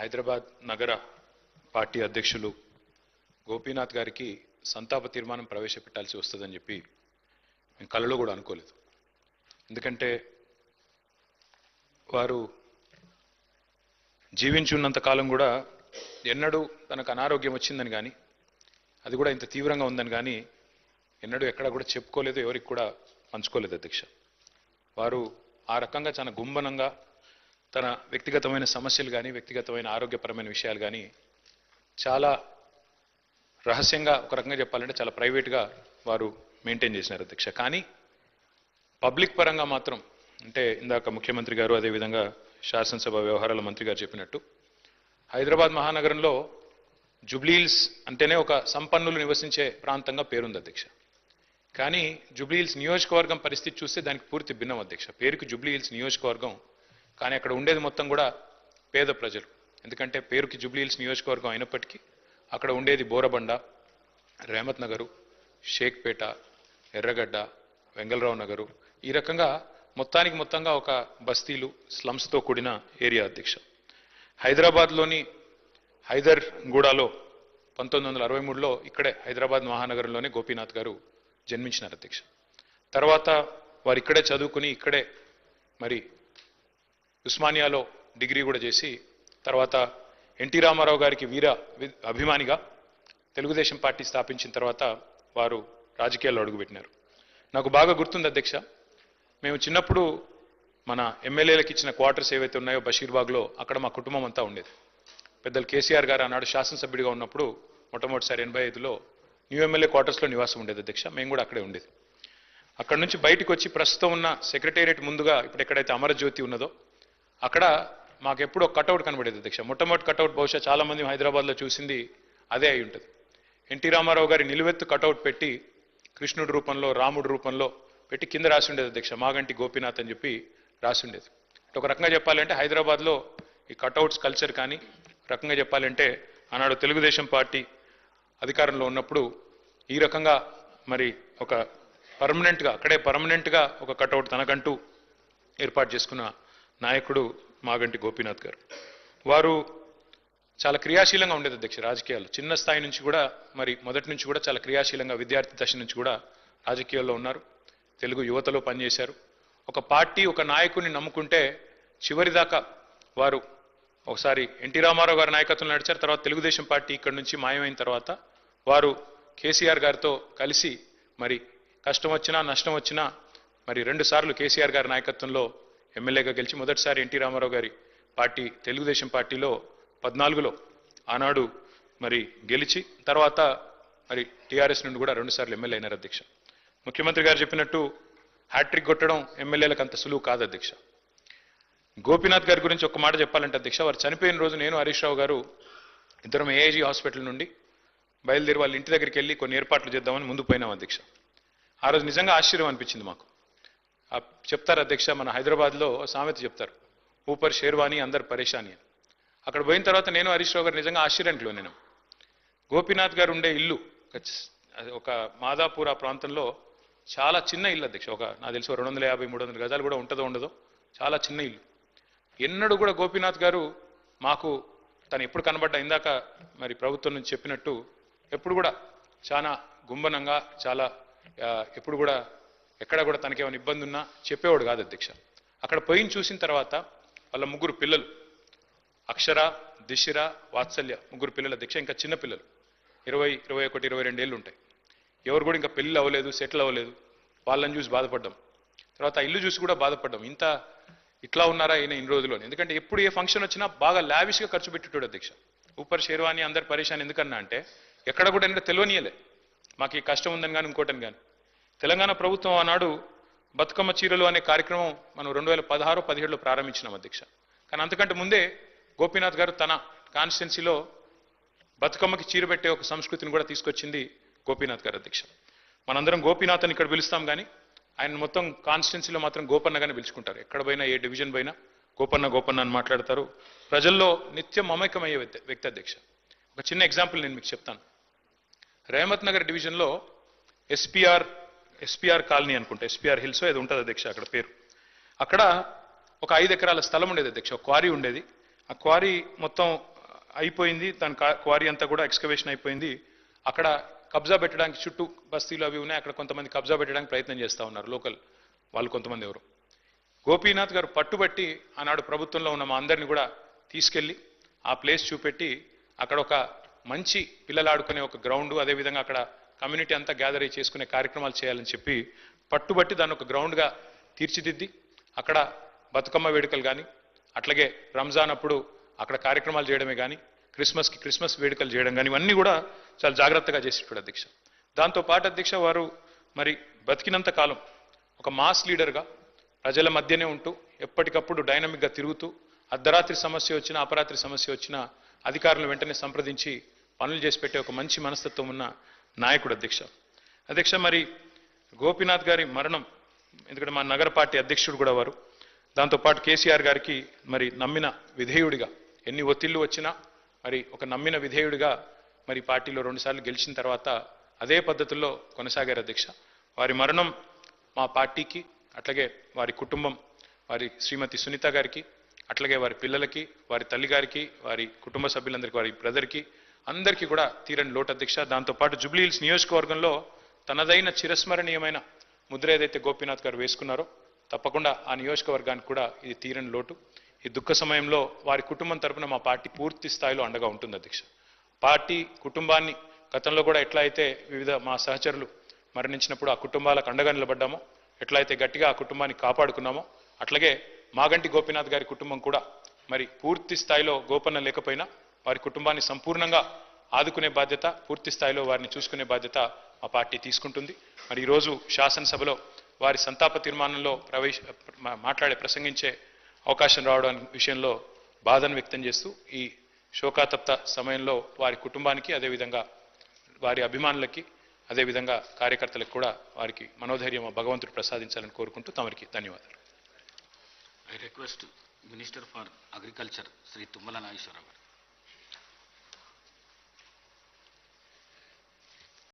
హైదరాబాద్ నగర పార్టీ అధ్యక్షులు గోపీనాథ్ గారికి సంతాప తీర్మానం ప్రవేశపెట్టాల్సి వస్తుందని చెప్పి నేను కలలో కూడా అనుకోలేదు. ఎందుకంటే వారు జీవించున్నంత కాలం కూడా ఎన్నడూ తనకు అనారోగ్యం వచ్చిందని కానీ అది కూడా ఇంత తీవ్రంగా ఉందని కానీ ఎన్నడూ ఎక్కడ కూడా చెప్పుకోలేదు, ఎవరికి కూడా పంచుకోలేదు అధ్యక్ష. వారు ఆ రకంగా చాలా గుంభనంగా తన వ్యక్తిగతమైన సమస్యలు కానీ వ్యక్తిగతమైన ఆరోగ్యపరమైన విషయాలు కానీ చాలా రహస్యంగా, ఒక రకంగా చెప్పాలంటే చాలా ప్రైవేట్గా వారు మెయింటైన్ చేసినారు అధ్యక్ష. కానీ పబ్లిక్ పరంగా మాత్రం, అంటే ఇందాక ముఖ్యమంత్రి గారు అదేవిధంగా శాసనసభ వ్యవహారాల మంత్రి గారు చెప్పినట్టు హైదరాబాద్ మహానగరంలో జుబ్లీహిల్స్ అంటేనే ఒక సంపన్నులు నివసించే ప్రాంతంగా పేరుంది అధ్యక్ష. కానీ జుబ్లీహిల్స్ నియోజకవర్గం పరిస్థితి చూస్తే దానికి పూర్తి భిన్నం అధ్యక్ష. పేరుకి జుబ్లీహిల్స్ నియోజకవర్గం, కానీ అక్కడ ఉండేది మొత్తం కూడా పేద ప్రజలు. ఎందుకంటే పేరుకి జుబ్లీహిల్స్ నియోజకవర్గం అయినప్పటికీ అక్కడ ఉండేది బోరబండ, రేమత్ నగరు, షేక్పేట, ఎర్రగడ్డ, వెంగళరావు నగరు, ఈ రకంగా మొత్తంగా ఒక బస్తీలు, స్లమ్స్తో కూడిన ఏరియా అధ్యక్ష. హైదరాబాద్లోని హైదర్గూడలో 1963లో ఇక్కడే హైదరాబాద్ మహానగరంలోనే గోపీనాథ్ గారు జన్మించినారు అధ్యక్ష. తర్వాత వారు ఇక్కడే చదువుకుని ఇక్కడే మరి ఉస్మానియాలో డిగ్రీ కూడా చేసి తర్వాత ఎన్టీ రామారావు గారికి వీర అభిమానిగా తెలుగుదేశం పార్టీ స్థాపించిన తర్వాత వారు రాజకీయాల్లో అడుగుపెట్టినారు. నాకు బాగా గుర్తుంది అధ్యక్ష, మేము చిన్నప్పుడు మన ఎమ్మెల్యేలకు ఇచ్చిన క్వార్టర్స్ ఏవైతే ఉన్నాయో బషీర్బాగ్లో, అక్కడ మా కుటుంబం అంతా ఉండేది. పెద్దలు కేసీఆర్ గారు ఆనాడు శాసనసభ్యుడిగా ఉన్నప్పుడు మొట్టమొదటిసారి 85లో న్యూ ఎమ్మెల్యే క్వార్టర్స్లో నివాసం ఉండేది అధ్యక్ష. మేము కూడా అక్కడే ఉండేది. అక్కడ నుంచి బయటకు వచ్చి ప్రస్తుతం ఉన్న సెక్రటేరియట్ ముందుగా ఇప్పుడు ఎక్కడైతే అమరజ్యోతి ఉన్నదో అక్కడ మాకు ఎప్పుడు ఒక కటౌట్ కనబడేది అధ్యక్ష. మొట్టమొదటి కటౌట్ బహుశా చాలా మంది హైదరాబాద్లో చూసింది అదే అయి ఉంటుంది. ఎన్టీ రామారావు గారి నిలువెత్తు కటౌట్ పెట్టి కృష్ణుడి రూపంలో, రాముడి రూపంలో పెట్టి కింద రాసి ఉండేది అధ్యక్ష, మాగంటి గోపీనాథ్ అని చెప్పి రాసి ఉండేది. ఒక రకంగా చెప్పాలంటే హైదరాబాద్లో ఈ కటౌట్స్ కల్చర్ కానీ, రకంగా చెప్పాలంటే ఆనాడు తెలుగుదేశం పార్టీ అధికారంలో ఉన్నప్పుడు ఈ రకంగా మరి ఒక పర్మనెంట్గా ఒక కటౌట్ తనకంటూ ఏర్పాటు చేసుకున్న నాయకుడు మాగంటి గోపీనాథ్ గారు. వారు చాలా క్రియాశీలంగా ఉండేది అధ్యక్ష రాజకీయాలు. చిన్న స్థాయి నుంచి కూడా మరి మొదటి నుంచి కూడా చాలా క్రియాశీలంగా విద్యార్థి దశ నుంచి కూడా రాజకీయాల్లో ఉన్నారు. తెలుగు యువతలో పనిచేశారు. ఒక పార్టీ, ఒక నాయకుడిని నమ్ముకుంటే చివరిదాకా వారు ఒకసారి ఎన్టీ రామారావు గారి నాయకత్వంలో నడిచారు. తర్వాత తెలుగుదేశం పార్టీ ఇక్కడ నుంచి మాయమైన తర్వాత వారు కేసీఆర్ గారితో కలిసి మరి కష్టం వచ్చినా నష్టం వచ్చినా మరి 2 సార్లు కేసీఆర్ గారి నాయకత్వంలో ఎమ్మెల్యేగా గెలిచి మొదటిసారి ఎన్టీ రామారావు గారి పార్టీ తెలుగుదేశం పార్టీలో 14లో ఆనాడు మరి గెలిచి తర్వాత మరి టీఆర్ఎస్ నుండి కూడా 2 సార్లు ఎమ్మెల్యే అయినారు అధ్యక్ష. ముఖ్యమంత్రి గారు చెప్పినట్టు హ్యాట్రిక్ కొట్టడం ఎమ్మెల్యేలకు అంత సులువు కాదు అధ్యక్ష. గోపీనాథ్ గారి గురించి ఒక మాట చెప్పాలంటే అధ్యక్ష, వారు చనిపోయిన రోజు నేను హరీష్ రావు గారు ఇద్దరం ఏఐజీ హాస్పిటల్ నుండి బయలుదేరి వాళ్ళ ఇంటి దగ్గరికి వెళ్ళి కొన్ని ఏర్పాట్లు చేద్దామని ముందు పోయినాం అధ్యక్ష. ఆ రోజు నిజంగా ఆశ్చర్యం అనిపించింది మాకు. చెప్తారు అధ్యక్ష, మన హైదరాబాద్లో సామెత చెప్తారు, ఊపర్ షేర్వాణి అందరు పరేషాని అని. అక్కడ పోయిన తర్వాత నేను హరీష్ రావు గారు నిజంగా ఆశ్చర్యానికి లోనైనాం. గోపీనాథ్ గారు ఉండే ఇల్లు ఒక మాదాపూర్ ఆ ప్రాంతంలో చాలా చిన్న ఇల్లు అధ్యక్ష. నాకు తెలిసి 250-300 గజాలు కూడా ఉంటుందో ఉండదో, చాలా చిన్న ఇల్లు. ఎన్నడూ కూడా గోపీనాథ్ గారు మాకు తను ఎప్పుడు కనబడ్డా, ఇందాక మరి ప్రభుత్వం నుంచి చెప్పినట్టు ఎప్పుడు కూడా చాలా గుంభనంగా, చాలా ఎప్పుడు కూడా ఎక్కడ కూడా తనకేమైనా ఇబ్బంది ఉన్నా చెప్పేవాడు కాదు అధ్యక్ష. అక్కడ పోయిన చూసిన తర్వాత వాళ్ళ 3 పిల్లలు, అక్షర, దిశిర, వాత్సల్య, 3 పిల్లలు అధ్యక్ష. ఇంకా చిన్న పిల్లలు 20, 21, 22 ఏళ్ళు ఉంటాయి. ఎవరు కూడా ఇంకా పెళ్ళి అవ్వలేదు, సెటిల్ అవ్వలేదు. వాళ్ళని చూసి బాధపడ్డాం. తర్వాత ఇల్లు చూసి కూడా బాధపడ్డాం, ఇట్లా ఉన్నారా ఈయన ఇన్ని రోజుల్లో. ఎందుకంటే ఎప్పుడు ఏ ఫంక్షన్ వచ్చినా బాగా లావిష్గా ఖర్చు పెట్టేటోడు అధ్యక్ష. ఊపర్ షేర్వాణి అందరు పరేషాన్ ఎందుకన్నా అంటే ఎక్కడ కూడా ఇంకా తెలియనియలే మాకు ఈ కష్టం ఉందని కానీ ఇంకోటని కానీ. తెలంగాణ ప్రభుత్వం ఆనాడు బతుకమ్మ చీరలు అనే కార్యక్రమం మనం 2016-17లో ప్రారంభించినాం అధ్యక్ష. కానీ అంతకంటే ముందే గోపీనాథ్ గారు తన కాన్స్టిట్యున్సీలో బతుకమ్మకి చీర పెట్టే ఒక సంస్కృతిని కూడా తీసుకొచ్చింది గోపీనాథ్ గారు అధ్యక్ష. మనందరం గోపీనాథ్ అని ఇక్కడ పిలుస్తాం కానీ ఆయన మొత్తం కాన్స్టిట్యున్సీలో మాత్రం గోపన్నగానే పిలుచుకుంటారు. ఎక్కడ పోయినా, ఏ డివిజన్ పోయినా గోపన్న అని మాట్లాడతారు. ప్రజల్లో నిత్యం మమేకమయ్యే వ్యక్తి అధ్యక్ష. ఒక చిన్న ఎగ్జాంపుల్ నేను మీకు చెప్తాను. రేమత్ నగర్ డివిజన్లో ఎస్పీఆర్ కాలనీ అనుకుంటా, ఎస్పీఆర్ హిల్స్ ఏదో ఉంటుంది అధ్యక్ష అక్కడ పేరు. అక్కడ ఒక 5 ఎకరాల స్థలం ఉండేది అధ్యక్ష. ఒక క్వారీ ఉండేది. ఆ క్వారీ మొత్తం అయిపోయింది, దాని క్వారీ అంతా కూడా ఎక్స్కవేషన్ అయిపోయింది. అక్కడ కబ్జా పెట్టడానికి చుట్టూ బస్తీలు అవి ఉన్నాయి, అక్కడ కొంతమంది కబ్జా పెట్టడానికి ప్రయత్నం చేస్తూ ఉన్నారు లోకల్ వాళ్ళు కొంతమంది ఎవరు. గోపీనాథ్ గారు పట్టుబట్టి ఆనాడు ప్రభుత్వంలో ఉన్న మా అందరిని కూడా తీసుకెళ్లి ఆ ప్లేస్ చూపెట్టి అక్కడ ఒక మంచి పిల్లలు ఆడుకునే ఒక గ్రౌండ్, అదేవిధంగా అక్కడ కమ్యూనిటీ అంతా గ్యాదర్ అయ్యి చేసుకునే కార్యక్రమాలు చేయాలని చెప్పి పట్టుబట్టి దాన్ని ఒక గ్రౌండ్గా తీర్చిదిద్ది అక్కడ బతుకమ్మ వేడుకలు కానీ, అట్లాగే రంజాన్ అప్పుడు అక్కడ కార్యక్రమాలు చేయడమే కానీ, క్రిస్మస్ వేడుకలు చేయడం కానీ, ఇవన్నీ కూడా చాలా జాగ్రత్తగా చేసేటాడు అధ్యక్ష. దాంతోపాటు అధ్యక్ష వారు మరి బతికినంత కాలం ఒక మాస్ లీడర్గా ప్రజల మధ్యనే ఉంటూ ఎప్పటికప్పుడు డైనమిక్గా తిరుగుతూ అర్ధరాత్రి సమస్య వచ్చినా అపరాత్రి సమస్య వచ్చినా అధికారులను వెంటనే సంప్రదించి పనులు చేసి పెట్టే ఒక మంచి మనస్తత్వం ఉన్న నాయకుడు అధ్యక్ష. అధ్యక్ష మరి గోపీనాథ్ గారి మరణం, ఎందుకంటే మా నగర పార్టీ అధ్యక్షుడు కూడా వారు, దాంతోపాటు కేసీఆర్ గారికి మరి నమ్మిన విధేయుడిగా ఎన్ని ఒత్తిళ్లు వచ్చినా మరి ఒక నమ్మిన విధేయుడిగా మరి పార్టీలో 2 సార్లు గెలిచిన తర్వాత అదే పద్ధతుల్లో కొనసాగారు అధ్యక్ష. వారి మరణం మా పార్టీకి, అట్లాగే వారి కుటుంబం, వారి శ్రీమతి సునీత గారికి, అట్లాగే వారి పిల్లలకి, వారి తల్లి గారికి, వారి కుటుంబ సభ్యులందరికీ, వారి బ్రదర్కి అందరికీ కూడా తీరని లోటు అధ్యక్ష. దాంతోపాటు జూబ్లీహిల్స్ నియోజకవర్గంలో తనదైన చిరస్మరణీయమైన ముద్ర ఏదైతే గోపీనాథ్ గారు వేసుకున్నారో తప్పకుండా ఆ నియోజకవర్గానికి కూడా ఇది తీరని లోటు. ఈ దుఃఖ సమయంలో వారి కుటుంబం తరపున మా పార్టీ పూర్తి స్థాయిలో అండగా ఉంటుంది అధ్యక్ష. పార్టీ కుటుంబాన్ని గతంలో కూడా ఎట్లా అయితే వివిధ మా సహచరులు మరణించినప్పుడు ఆ కుటుంబాలకు అండగా నిలబడ్డామో, ఎట్లయితే గట్టిగా ఆ కుటుంబాన్ని కాపాడుకున్నామో, అట్లాగే మాగంటి గోపీనాథ్ గారి కుటుంబం కూడా మరి పూర్తి స్థాయిలో గోపన్న లేకపోయినా వారి కుటుంబాన్ని సంపూర్ణంగా ఆదుకునే బాధ్యత, పూర్తి స్థాయిలో వారిని చూసుకునే బాధ్యత మా పార్టీ తీసుకుంటుంది. మరి ఈరోజు శాసనసభలో వారి సంతాప తీర్మానంలో ప్రసంగించే అవకాశం రావడం విషయంలో బాధను వ్యక్తం చేస్తూ ఈ శోకాతప్త సమయంలో వారి కుటుంబానికి, అదేవిధంగా వారి అభిమానులకి, అదేవిధంగా కార్యకర్తలకు కూడా వారికి మనోధైర్యం భగవంతుడు ప్రసాదించాలని కోరుకుంటూ తమరికి ధన్యవాదాలు. I request Minister for Agriculture, Sri Tummala Nageshwara garu.